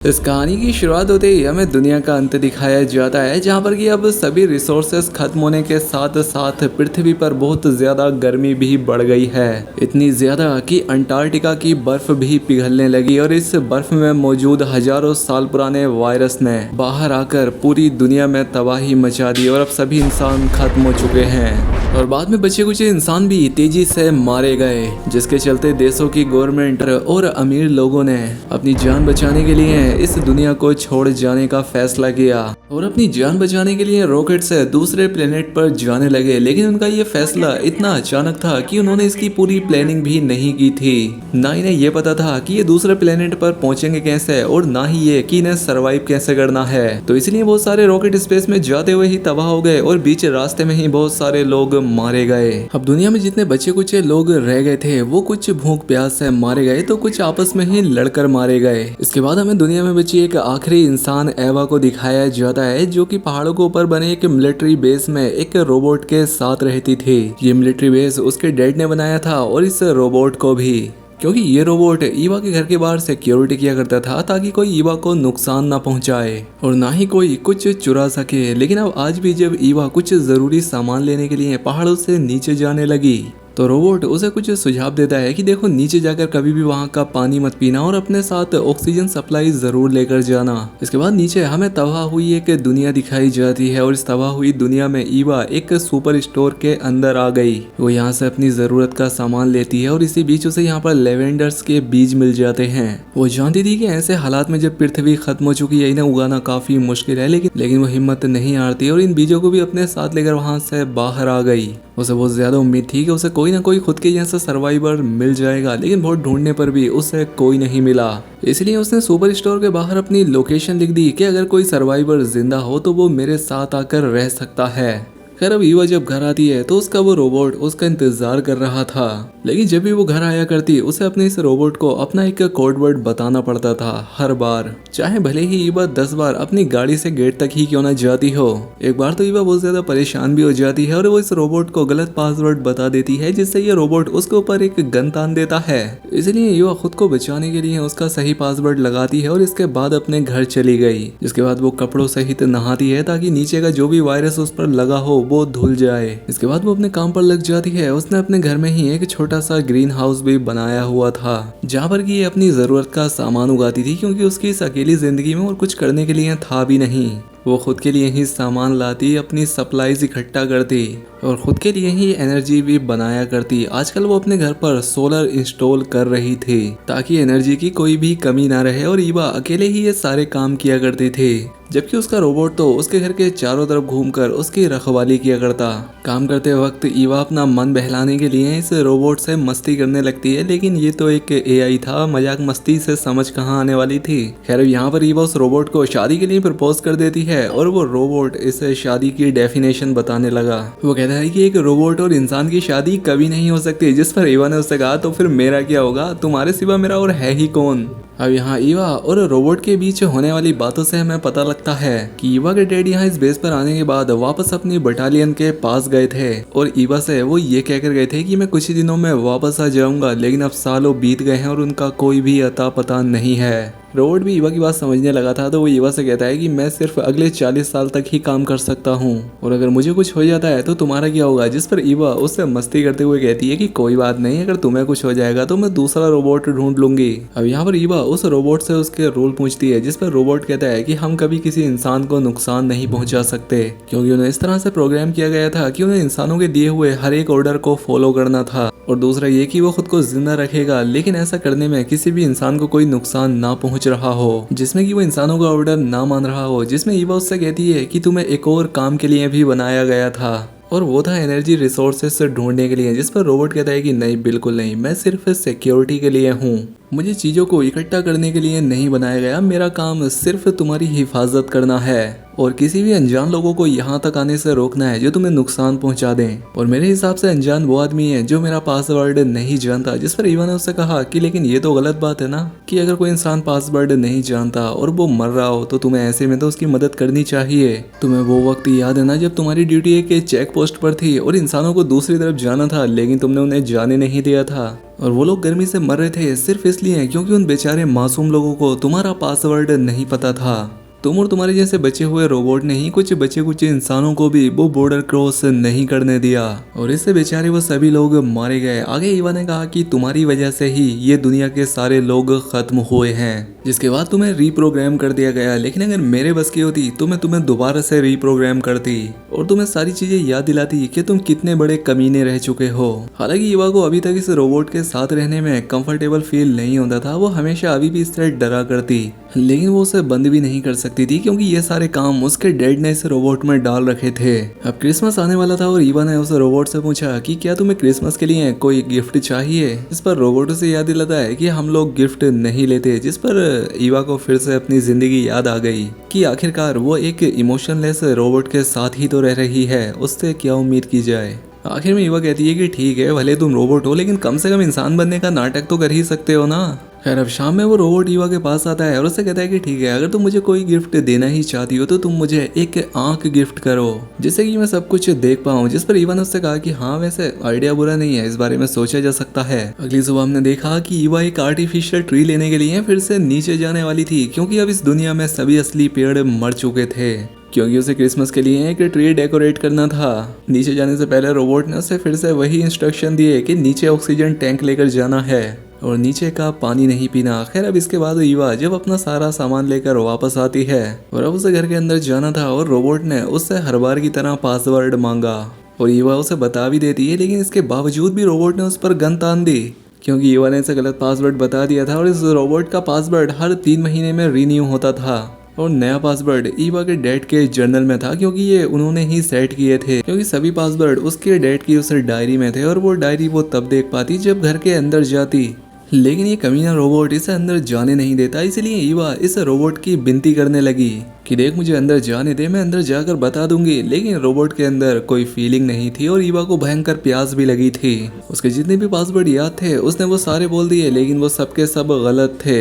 इस कहानी की शुरुआत होते ही हमें दुनिया का अंत दिखाया जाता है, जहाँ पर कि अब सभी रिसोर्सेस खत्म होने के साथ साथ पृथ्वी पर बहुत ज़्यादा गर्मी भी बढ़ गई है। इतनी ज़्यादा कि अंटार्कटिका की बर्फ भी पिघलने लगी और इस बर्फ में मौजूद हजारों साल पुराने वायरस ने बाहर आकर पूरी दुनिया में तबाही मचा दी और अब सभी इंसान खत्म हो चुके हैं और बाद में बचे कुछ इंसान भी तेजी से मारे गए, जिसके चलते देशों की गवर्नमेंट और अमीर लोगों ने अपनी जान बचाने के लिए इस दुनिया को छोड़ जाने का फैसला किया और अपनी जान बचाने के लिए रॉकेट से दूसरे प्लेनेट पर जाने लगे। लेकिन उनका ये फैसला इतना अचानक था कि उन्होंने इसकी पूरी प्लानिंग भी नहीं की थी। ना इन्हें ये पता था कि ये दूसरे प्लेनेट पर पहुंचेंगे कैसे और ना ही ये कि इन्हें सरवाइव कैसे करना है। तो इसलिए बहुत सारे रॉकेट स्पेस में जाते हुए ही तबाह हो गए और बीच रास्ते में ही बहुत सारे लोग मारे गए। अब दुनिया में जितने बचे कुछ लोग रह गए थे वो कुछ भूख प्यास से मारे गए तो कुछ आपस में ही लड़कर मारे गए। इसके बाद हमें दुनिया में बची एक आखिरी इंसान एवा को दिखाया जाता है, जो कि पहाड़ों के ऊपर बने एक मिलिट्री बेस में एक रोबोट के साथ रहती थी। ये मिलिट्री बेस उसके डैड ने बनाया था और इस रोबोट को भी, क्योंकि ये रोबोट ईवा के घर के बाहर सिक्योरिटी किया करता था ताकि कोई ईवा को नुकसान ना पहुंचाए और ना ही कोई कुछ चुरा सके। लेकिन अब आज भी जब ईवा कुछ जरूरी सामान लेने के लिए पहाड़ों से नीचे जाने लगी तो रोबोट उसे कुछ सुझाव देता है कि देखो, नीचे जाकर कभी भी वहाँ का पानी मत पीना और अपने साथ ऑक्सीजन सप्लाई जरूर लेकर जाना। इसके बाद नीचे हमें तबाह हुई एक दुनिया दिखाई जाती है और इस तबाह हुई दुनिया में ईवा एक सुपर स्टोर के अंदर आ गई। वो यहाँ से अपनी जरूरत का सामान लेती है और इसी बीच उसे यहाँ पर लेवेंडर्स के बीज मिल जाते हैं। वो जानती थी कि ऐसे हालात में जब पृथ्वी खत्म हो चुकी है, इन्हें उगाना काफी मुश्किल है, लेकिन वो हिम्मत नहीं हारती और इन बीजों को भी अपने साथ लेकर वहाँ से बाहर आ गई। उसे बहुत ज्यादा उम्मीद थी कि उसे कोई ना कोई खुद के जैसा सर्वाइवर मिल जाएगा, लेकिन बहुत ढूंढने पर भी उसे कोई नहीं मिला। इसलिए उसने सुपर स्टोर के बाहर अपनी लोकेशन लिख दी कि अगर कोई सर्वाइवर जिंदा हो तो वो मेरे साथ आकर रह सकता है। खैर अब ईवा जब घर आती है तो उसका वो रोबोट उसका इंतजार कर रहा था, लेकिन जब भी वो घर आया करती उसे अपने इस रोबोट को अपना एक कोड वर्ड बताना पड़ता था हर बार, चाहे भले ही ईवा 10 बार अपनी गाड़ी से गेट तक ही क्यों ना जाती हो। एक बार तो ईवा बहुत ज्यादा परेशान भी हो जाती है और वो इस रोबोट को गलत पासवर्ड बता देती है, जिससे ये रोबोट उसके ऊपर एक गन तान देता है। इसलिए ईवा खुद को बचाने के लिए उसका सही पासवर्ड लगाती है और इसके बाद अपने घर चली गई। जिसके बाद वो कपड़ों सहित नहाती है ताकि नीचे का जो भी वायरस उस पर लगा हो वो धुल जाए। इसके बाद वो अपने काम पर लग जाती है। उसने अपने घर में ही एक छोटा सा ग्रीन हाउस भी बनाया हुआ था, जहाँ पर कि ये अपनी जरूरत का सामान उगाती थी, क्योंकि उसकी इस अकेली जिंदगी में और कुछ करने के लिए था भी नहीं। वो खुद के लिए ही सामान लाती, अपनी सप्लाईज इकट्ठा करती और खुद के लिए ही एनर्जी भी बनाया करती। आजकल वो अपने घर पर सोलर इंस्टॉल कर रही थी ताकि एनर्जी की कोई भी कमी ना रहे और ईवा अकेले ही ये सारे काम किया करते थे, जबकि उसका रोबोट तो उसके घर के चारों तरफ घूमकर उसकी रखवाली किया करता। काम करते वक्त ईवा अपना मन बहलाने के लिए इस रोबोट से मस्ती करने लगती है, लेकिन ये तो एक एआई था, मजाक मस्ती से समझ कहाँ आने वाली थी। खैर यहाँ पर ईवा उस रोबोट को शादी के लिए प्रपोज कर देती है और वो रोबोट इसे शादी की डेफिनेशन बताने लगा। वो कहता है कि एक रोबोट और इंसान की शादी कभी नहीं हो सकती, जिस पर ईवा ने उससे कहा तो फिर मेरा क्या होगा, तुम्हारे सिवा मेरा और है ही कौन। अब यहाँ ईवा और रोबोट के बीच होने वाली बातों से हमें पता लगता है कि ईवा के डैड यहाँ इस बेस पर आने के बाद वापस अपनी बटालियन के पास गए थे और ईवा से वो ये कहकर गए थे कि मैं कुछ ही दिनों में वापस आ जाऊंगा, लेकिन अब सालों बीत गए हैं और उनका कोई भी अता पता नहीं है। रोबोट भी ईवा की बात समझने लगा था तो वो ईवा से कहता है कि मैं सिर्फ अगले 40 साल तक ही काम कर सकता हूँ और अगर मुझे कुछ हो जाता है तो तुम्हारा क्या होगा। जिस पर ईवा उससे मस्ती करते हुए कहती है कि कोई बात नहीं, अगर तुम्हें कुछ हो जाएगा तो मैं दूसरा रोबोट ढूंढ लूंगी। अब यहाँ पर ईवा उस रोबोट से उसके रूल पूछती है, जिस पर रोबोट कहता है कि हम कभी किसी इंसान को नुकसान नहीं पहुंचा सकते, क्योंकि उन्हें इस तरह से प्रोग्राम किया गया था कि उन्हें इंसानों के दिए हुए हर एक ऑर्डर को फॉलो करना था। और दूसरा ये कि वो खुद को जिंदा रखेगा, लेकिन ऐसा करने में किसी भी इंसान को कोई नुकसान ना पहुंच रहा हो, जिसमें कि वो इंसानों का ऑर्डर ना मान रहा हो। जिसमें ईवा उससे कहती है कि तुम्हें एक और काम के लिए भी बनाया गया था और वो था एनर्जी रिसोर्सेस से ढूंढने के लिए। जिस पर रोबोट कहता है कि नहीं, बिल्कुल नहीं, मैं सिर्फ सिक्योरिटी के लिए हूँ, मुझे चीज़ों को इकट्ठा करने के लिए नहीं बनाया गया, मेरा काम सिर्फ तुम्हारी हिफाजत करना है और किसी भी अनजान लोगों को यहाँ तक आने से रोकना है जो तुम्हें नुकसान पहुँचा दें। और मेरे हिसाब से अनजान वो आदमी है जो मेरा पासवर्ड नहीं जानता। जिस पर ईवा ने उससे कहा कि लेकिन ये तो गलत बात है ना, कि अगर कोई इंसान पासवर्ड नहीं जानता और वो मर रहा हो तो तुम्हें ऐसे में तो उसकी मदद करनी चाहिए। तुम्हें वो वक्त याद है ना जब तुम्हारी ड्यूटी एक चेक पोस्ट पर थी और इंसानों को दूसरी तरफ जाना था, लेकिन तुमने उन्हें जाने नहीं दिया था। और वो लोग गर्मी से मर रहे थे सिर्फ इसलिए क्योंकि उन बेचारे मासूम लोगों को तुम्हारा पासवर्ड नहीं पता था। तुम और तुम्हारे जैसे बचे हुए रोबोट ने ही कुछ बचे कुछ इंसानों को भी वो बॉर्डर क्रॉस नहीं करने दिया और इससे बेचारे वो सभी लोग मारे गए। आगे ईवा ने कहा कि तुम्हारी वजह से ही ये दुनिया के सारे लोग खत्म हुए हैं, जिसके बाद तुम्हें रीप्रोग्राम कर दिया गया। लेकिन अगर मेरे बस की होती तो मैं तुम्हें दोबारा से रीप्रोग्राम करती और तुम्हें सारी चीजें याद दिलाती कि तुम कितने बड़े कमीने रह चुके हो। हालांकि ईवा को अभी तक इस रोबोट के साथ रहने में कंफर्टेबल फील नहीं होता था। वो हमेशा अभी भी इससे डरा करती, लेकिन वो उसे बंद भी नहीं कर सकती थी क्योंकि ये सारे काम उसके डैड ने इस रोबोट में डाल रखे थे। अब क्रिसमस आने वाला था और ईवा ने उस रोबोट से पूछा कि क्या तुम्हें क्रिसमस के लिए कोई गिफ्ट चाहिए। इस पर रोबोट उसे याद दिलाता है कि हम लोग गिफ्ट नहीं लेते, जिस पर ईवा को फिर से अपनी जिंदगी याद आ गई कि आखिरकार वो एक इमोशनलेस रोबोट के साथ ही तो रह रही है, उससे क्या उम्मीद की जाए। आखिर में ईवा कहती है कि ठीक है, भले तुम रोबोट हो लेकिन कम से कम इंसान बनने का नाटक तो कर ही सकते हो ना। खैर अब शाम में वो रोबोट ईवा के पास आता है और उससे कहता है कि ठीक है, अगर तुम मुझे कोई गिफ्ट देना ही चाहती हो तो तुम मुझे एक आंख गिफ्ट करो जिससे कि मैं सब कुछ देख पाऊँ। जिस पर ईवा ने उससे कहा कि हाँ वैसे आइडिया बुरा नहीं है, इस बारे में सोचा जा सकता है। अगली सुबह हमने देखा कि ईवा एक आर्टिफिशियल ट्री लेने के लिए फिर से नीचे जाने वाली थी क्योंकि अब इस दुनिया में सभी असली पेड़ मर चुके थे, क्योंकि उसे क्रिसमस के लिए एक ट्री डेकोरेट करना था। नीचे जाने से पहले रोबोट ने उसे फिर से वही इंस्ट्रक्शन दिए कि नीचे ऑक्सीजन टैंक लेकर जाना है और नीचे का पानी नहीं पीना। खैर अब इसके बाद ईवा जब अपना सारा सामान लेकर वापस आती है और अब उसे घर के अंदर जाना था और रोबोट ने उससे हर बार की तरह पासवर्ड मांगा और ईवा उसे बता भी देती है, लेकिन इसके बावजूद भी रोबोट ने उस पर गन तान दी क्योंकि ईवा ने इसे गलत पासवर्ड बता दिया था और इस रोबोट का पासवर्ड हर 3 महीने में रीन्यू होता था और नया पासवर्ड ईवा के डैड के जर्नल में था क्योंकि ये उन्होंने ही सेट किए थे, क्योंकि सभी पासवर्ड उसके डैड की उस डायरी में थे और वो डायरी वो तब देख पाती जब घर के अंदर जाती। लेकिन ये कमीना रोबोट इसे अंदर जाने नहीं देता, इसलिए ईवा इस रोबोट की विनती करने लगी कि देख मुझे अंदर जाने दे, मैं अंदर जाकर बता दूंगी। लेकिन रोबोट के अंदर कोई फीलिंग नहीं थी और ईवा को भयंकर प्यास भी लगी थी। उसके जितने भी पासवर्ड याद थे उसने वो सारे बोल दिए, लेकिन वो सबके सब गलत थे।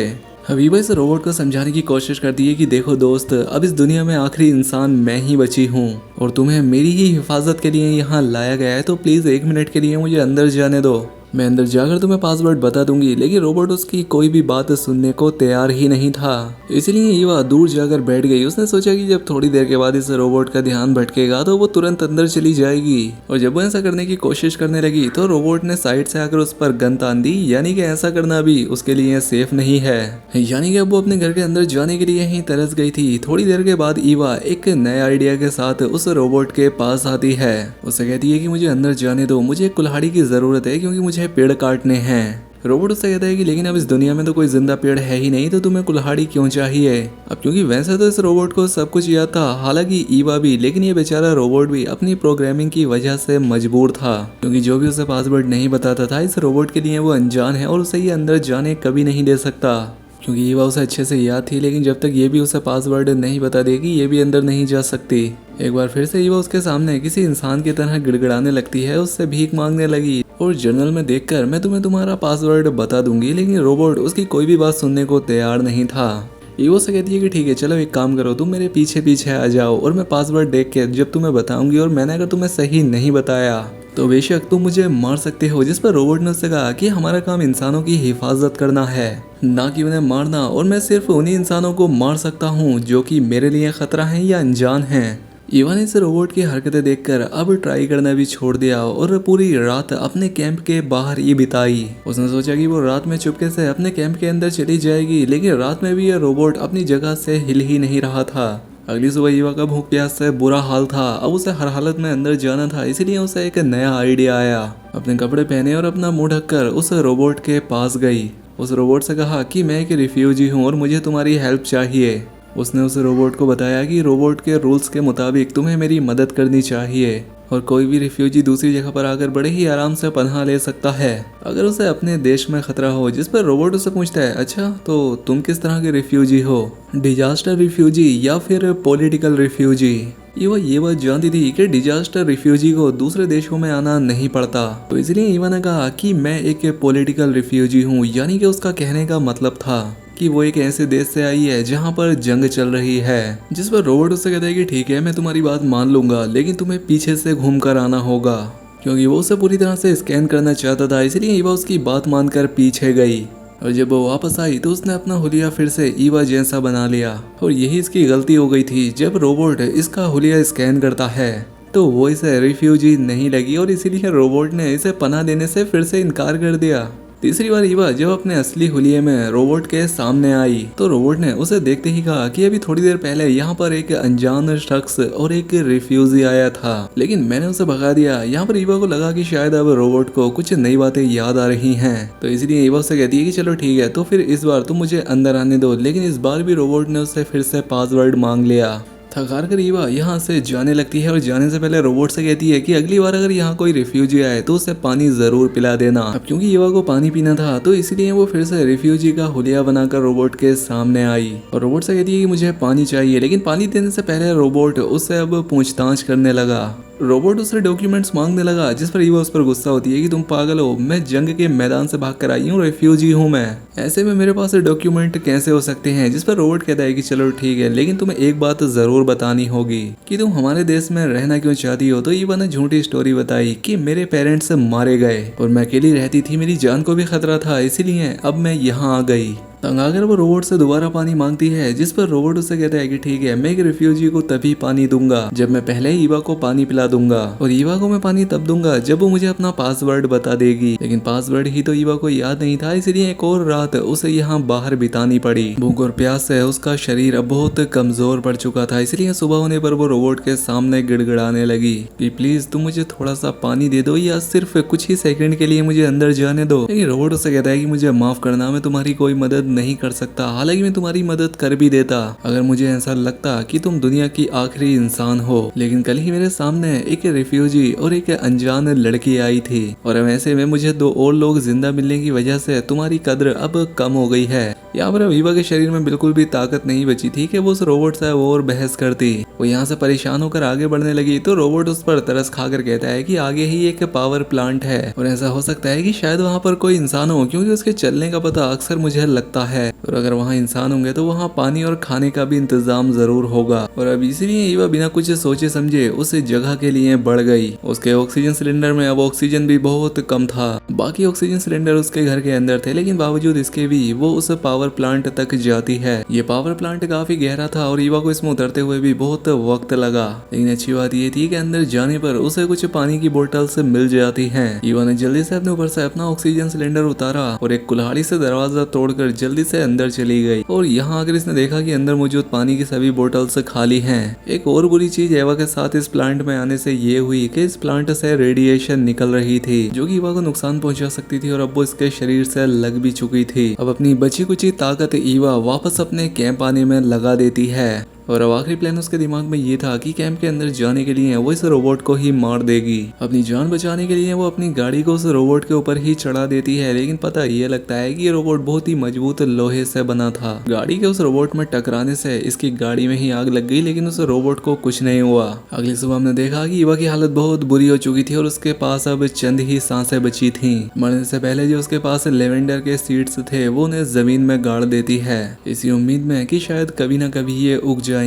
अब ईवा इस रोबोट को समझाने की कोशिश करती है कि देखो दोस्त, अब इस दुनिया में आखिरी इंसान मैं ही बची हूँ और तुम्हें मेरी ही हिफाजत के लिए यहाँ लाया गया है, तो प्लीज 1 मिनट के लिए मुझे अंदर जाने दो, मैं अंदर जाकर तुम्हें पासवर्ड बता दूंगी। लेकिन रोबोट उसकी कोई भी बात सुनने को तैयार ही नहीं था, इसलिए ईवा दूर जाकर बैठ गई। उसने सोचा कि जब थोड़ी देर के बाद इस रोबोट का ध्यान भटकेगा तो वो तुरंत अंदर चली जाएगी और जब वो ऐसा करने की कोशिश करने लगी तो रोबोट ने साइड से आकर उस पर गन तान दी, यानी कि ऐसा करना भी उसके लिए सेफ नहीं है। यानी कि अब वो अपने घर के अंदर जाने के लिए ही तरस गई थी। थोड़ी देर के बाद ईवा एक नए आइडिया के साथ उस रोबोट के पास आती है। उसे कहती है कि मुझे अंदर जाने दो, मुझे कुल्हाड़ी की जरूरत है क्योंकि मुझे पेड़ काटने हैं। रोबोट उससे कहता है कि लेकिन अब इस दुनिया में तो कोई जिंदा पेड़ है ही नहीं, तो तुम्हें कुल्हाड़ी क्यों चाहिए। अब क्योंकि वैसे तो इस रोबोट को सब कुछ याद था, हालांकि ईवा भी, लेकिन ये बेचारा रोबोट भी अपनी प्रोग्रामिंग की वजह से मजबूर था क्योंकि जो भी उसे पासवर्ड नहीं बताता था इस रोबोट के लिए वो अनजान है और उसे ये अंदर जाने कभी नहीं दे सकता। क्योंकि ईवा उसे अच्छे से याद थी, लेकिन जब तक ये भी उसे पासवर्ड नहीं बता देगी ये भी अंदर नहीं जा सकती। एक बार फिर से ईवा उसके सामने किसी इंसान की तरह गिड़गिड़ाने लगती है, उससे भीख मांगने लगी और जर्नल में देखकर मैं तुम्हें तुम्हारा पासवर्ड बता दूंगी। लेकिन रोबोट उसकी कोई भी बात सुनने को तैयार नहीं था। ईवा से कहती है कि ठीक है चलो एक काम करो, तुम मेरे पीछे पीछे आ जाओ और मैं पासवर्ड देख के जब तुम्हें बताऊंगी और मैंने अगर तुम्हें सही नहीं बताया तो बेशक तुम मुझे मार सकते हो। जिस पर रोबोट ने उससे कहा कि हमारा काम इंसानों की हिफाजत करना है, ना कि उन्हें मारना, और मैं सिर्फ उन्हीं इंसानों को मार सकता हूँ जो कि मेरे लिए खतरा है या अनजान हैं। ईवा ने इस रोबोट की हरकतें देखकर अब ट्राई करना भी छोड़ दिया और पूरी रात अपने कैंप के बाहर ही बिताई। उसने सोचा कि वो रात में चुपके से अपने कैंप के अंदर चली जाएगी, लेकिन रात में भी यह रोबोट अपनी जगह से हिल ही नहीं रहा था। अगली सुबह ईवा का भूख प्यास से बुरा हाल था। अब उसे हर हालत में अंदर जाना था, इसीलिए उसे एक नया आइडिया आया। अपने कपड़े पहने और अपना मुंह ढककर उस रोबोट के पास गई। उस रोबोट से कहा कि मैं एक रिफ्यूजी हूँ और मुझे तुम्हारी हेल्प चाहिए। उसने उस रोबोट को बताया कि रोबोट के रूल्स के मुताबिक तुम्हें मेरी मदद करनी चाहिए और कोई भी रिफ्यूजी दूसरी जगह पर आकर बड़े ही आराम से पनाह ले सकता है अगर उसे अपने देश में खतरा हो। जिस पर रोबोट उसे पूछता है, अच्छा तो तुम किस तरह के रिफ्यूजी हो, डिजास्टर रिफ्यूजी या फिर पॉलिटिकल रिफ्यूजी। ये बात जानती थी कि डिजास्टर रिफ्यूजी को दूसरे देशों में आना नहीं पड़ता, तो इसलिए ईवा ने कहा कि मैं एक पॉलिटिकल रिफ्यूजी हूँ, यानी कि उसका कहने का मतलब था कि वो एक ऐसे देश से आई है जहाँ पर जंग चल रही है। जिस पर रोबोट उससे कहता है कि ठीक है मैं तुम्हारी बात मान लूंगा, लेकिन तुम्हें पीछे से घूम कर आना होगा। क्योंकि वो उसे पूरी तरह से स्कैन करना चाहता था। इसलिए ईवा उसकी बात मानकर पीछे गई और जब वो वापस आई तो उसने अपना हुलिया फिर से ईवा जैसा बना लिया। और यही इसकी गलती हो गई थी। जब रोबोट इसका हुलिया स्कैन करता है तो वो इसे रिफ्यूजी नहीं लगी और इसीलिए रोबोट ने इसे पनाह देने से फिर से इनकार कर दिया। तीसरी बार ईवा जब अपने असली हुलिये में रोबोट के सामने आई तो रोबोट ने उसे देखते ही कहा कि अभी थोड़ी देर पहले यहाँ पर एक अनजान शख्स और एक रिफ्यूजी आया था, लेकिन मैंने उसे भगा दिया। यहाँ पर ईवा को लगा कि शायद अब रोबोट को कुछ नई बातें याद आ रही हैं, तो इसलिए ईवा उसे कहती है कि चलो ठीक है, तो फिर इस बार तुम मुझे अंदर आने दो। लेकिन इस बार भी रोबोट ने उससे फिर से पासवर्ड मांग लिया। थकार कर ईवा यहाँ से जाने लगती है और जाने से पहले रोबोट से कहती है कि अगली बार अगर यहाँ कोई रिफ्यूजी आए तो उसे पानी जरूर पिला देना। अब क्योंकि ईवा को पानी पीना था तो इसलिए वो फिर से रिफ्यूजी का हुलिया बनाकर रोबोट के सामने आई और रोबोट से कहती है कि मुझे पानी चाहिए। लेकिन पानी देने से पहले रोबोट उससे अब पूछताछ करने लगा। रोबोट उससे डॉक्यूमेंट्स मांगने लगा, जिस पर ईवा उस पर गुस्सा होती है कि तुम पागल हो, मैं जंग के मैदान से भाग कर आई हूँ, रिफ्यूजी हूँ मैं, ऐसे में मेरे पास डॉक्यूमेंट कैसे हो सकते हैं। जिस पर रोबोट कहता है कि चलो ठीक है, लेकिन तुम्हें एक बात जरूर बतानी होगी कि तुम हमारे देश में रहना क्यों चाहती हो। तो ईवा ने झूठी स्टोरी बताई कि मेरे पेरेंट्स मारे गए और मैं अकेली रहती थी, मेरी जान को भी खतरा था, इसीलिए अब मैं यहाँ आ गई। तंग आकर वो रोबोट से दोबारा पानी मांगती है, जिस पर रोबोट उससे कहता है कि ठीक है, मैं एक रिफ्यूजी को तभी पानी दूंगा जब मैं पहले ईवा को पानी पिला दूंगा और ईवा को मैं पानी तब दूंगा जब वो मुझे अपना पासवर्ड बता देगी। लेकिन पासवर्ड ही तो ईवा को याद नहीं था, इसलिए एक और रात उसे यहाँ बाहर बितानी पड़ी। भूख और प्यास से उसका शरीर अब बहुत कमजोर पड़ चुका था, इसलिए सुबह होने पर वो रोबोट के सामने गिड़गिड़ाने लगी कि प्लीज तुम मुझे थोड़ा सा पानी दे दो या सिर्फ कुछ ही सेकंड के लिए मुझे अंदर जाने दो। लेकिन रोबोट उससे कहता है कि मुझे माफ करना, मैं तुम्हारी कोई मदद नहीं कर सकता, हालांकि मैं तुम्हारी मदद कर भी देता अगर मुझे ऐसा लगता कि तुम दुनिया की आखिरी इंसान हो। लेकिन कल ही मेरे सामने एक रिफ्यूजी और एक अनजान लड़की आई थी और अब ऐसे में मुझे दो और लोग जिंदा मिलने की वजह से तुम्हारी कद्र अब कम हो गई है। यहाँ पर ईवा के शरीर में बिल्कुल भी ताकत नहीं बची थी कि वो उस रोबोट से और बहस करती। वो यहाँ से परेशान होकर आगे बढ़ने लगी तो रोबोट उस पर तरस खाकर कहता है कि आगे ही एक पावर प्लांट है और ऐसा हो सकता है कि शायद वहाँ पर कोई इंसान हो, क्योंकि उसके चलने का पता अक्सर मुझे लगता है, और अगर वहाँ इंसान होंगे तो वहाँ पानी और खाने का भी इंतजाम जरूर होगा। और अब इसलिए ईवा बिना कुछ सोचे समझे उस जगह के लिए बढ़ गई। उसके ऑक्सीजन सिलेंडर में अब ऑक्सीजन भी बहुत कम था, बाकी ऑक्सीजन सिलेंडर उसके घर के अंदर थे, लेकिन बावजूद इसके भी वो उस पावर प्लांट तक जाती है। ये पावर प्लांट काफी गहरा था और ईवा को इसमें उतरते हुए भी बहुत वक्त लगा, लेकिन अच्छी बात ये थी कि अंदर जाने पर उसे कुछ पानी की बोतल्स मिल जाती हैं। ईवा ने जल्दी से अपने ऊपर से अपना ऑक्सीजन सिलेंडर उतारा और एक कुल्हाड़ी से दरवाजा तोड़कर जल्दी से अंदर चली गई। और यहाँ आकर इसने देखा कि अंदर मौजूद पानी की सभी बोतल्स खाली हैं। एक और बुरी चीज ईवा के साथ इस प्लांट में आने से ये हुई कि इस प्लांट से रेडिएशन निकल रही थी जो कि ईवा को नुकसान पहुंचा सकती थी और अब वो इसके शरीर से लग भी चुकी थी। अब अपनी बची कुची ताकत ईवा वापस अपने कैंप आने में लगा देती है और अब आखिरी प्लान उसके दिमाग में ये था कि कैंप के अंदर जाने के लिए वो इस रोबोट को ही मार देगी। अपनी जान बचाने के लिए वो अपनी गाड़ी को उस रोबोट के ऊपर ही चढ़ा देती है, लेकिन पता ये लगता है कि ये रोबोट बहुत ही मजबूत लोहे से बना था। गाड़ी के उस रोबोट में टकराने से इसकी गाड़ी में ही आग लग गई, लेकिन उस रोबोट को कुछ नहीं हुआ। अगली सुबह हमने देखा कि ईवा की हालत बहुत बुरी हो चुकी थी और उसके पास अब चंद ही सांसें बची थी। मरने से पहले जो उसके पास लेवेंडर के सीड्स थे वो उन्हें जमीन में गाड़ देती है, इसी उम्मीद में कि शायद कभी ना कभी ये उग जाएंगे।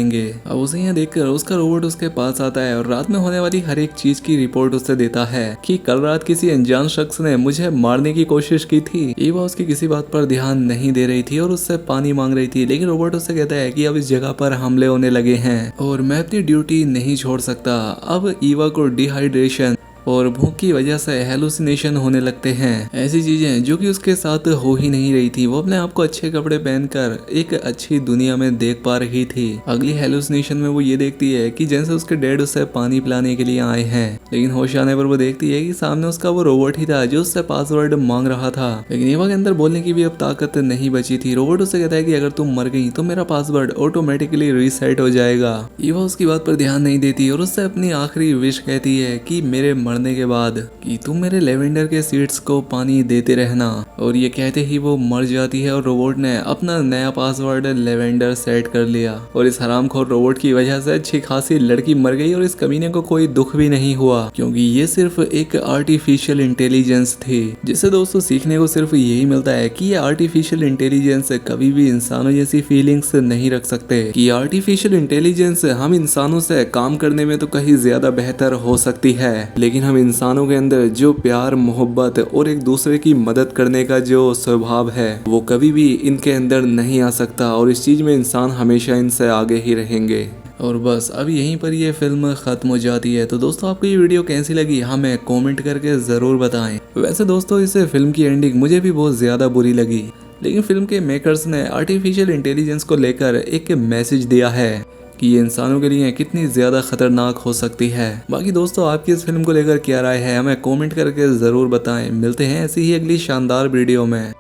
अब उसे यहाँ देखकर उसका रोबोट उसके पास आता है और रात में होने वाली हर एक चीज की रिपोर्ट उससे देता है कि कल रात किसी अनजान शख्स ने मुझे मारने की कोशिश की थी। ईवा उसकी किसी बात पर ध्यान नहीं दे रही थी और उससे पानी मांग रही थी, लेकिन रोबोट उससे कहता है कि अब इस जगह पर हमले होने लगे हैं और मैं अपनी ड्यूटी नहीं छोड़ सकता। अब ईवा को डिहाइड्रेशन और भूख की वजह से हेलुसिनेशन होने लगते हैं, ऐसी चीजें जो कि उसके साथ हो ही नहीं रही थी। वो अपने आप को अच्छे कपड़े पहनकर एक अच्छी दुनिया में देख पा रही थी। अगली हेलुसिनेशन में वो ये देखती है कि जैसे उसके डैड उसे पानी पिलाने के लिए आए हैं, लेकिन होश आने पर वो देखती है कि सामने उसका वो रोबोट ही था जो उससे पासवर्ड मांग रहा था। लेकिन ईवा के अंदर बोलने की भी अब ताकत नहीं बची थी। रोबोट उससे कहता है कि अगर तुम मर गई तो मेरा पासवर्ड ऑटोमेटिकली रीसेट हो जाएगा। ईवा उसकी बात पर ध्यान नहीं देती और उससे अपनी आखिरी विश कहती है कि मेरे मरने के बाद कि तुम मेरे लेवेंडर के सीड्स को पानी देते रहना, और ये कहते ही वो मर जाती है और रोबोट ने अपना नया पासवर्ड लेवेंडर सेट कर लिया। और इस हरामखोर रोबोट की वजह से अच्छी खासी लड़की मर गई और इस कमीने को कोई दुख भी नहीं हुआ, क्योंकि ये सिर्फ एक आर्टिफिशियल इंटेलिजेंस थी। जिससे दोस्तों सीखने को सिर्फ यही मिलता है कि ये आर्टिफिशियल इंटेलिजेंस कभी भी इंसानों जैसी फीलिंग्स नहीं रख सकते, कि आर्टिफिशियल इंटेलिजेंस हम इंसानों से काम करने में तो कहीं ज्यादा बेहतर हो सकती है, लेकिन लेकिन हम इंसानों के अंदर जो प्यार, मोहब्बत और एक दूसरे की मदद करने का जो स्वभाव है वो कभी भी इनके अंदर नहीं आ सकता और इस चीज़ में इंसान हमेशा इनसे आगे ही रहेंगे। और बस अब यहीं पर ये फिल्म ख़त्म हो जाती है। तो दोस्तों आपको ये वीडियो कैसी लगी हमें कमेंट करके ज़रूर बताएं। वैसे दोस्तों इस फिल्म की एंडिंग मुझे भी बहुत ज़्यादा बुरी लगी, लेकिन फिल्म के मेकर्स ने आर्टिफिशियल इंटेलिजेंस को लेकर एक मैसेज दिया है कि ये इंसानों के लिए कितनी ज़्यादा खतरनाक हो सकती है। बाकी दोस्तों आपकी इस फिल्म को लेकर क्या राय है हमें कमेंट करके ज़रूर बताएं। मिलते हैं ऐसी ही अगली शानदार वीडियो में।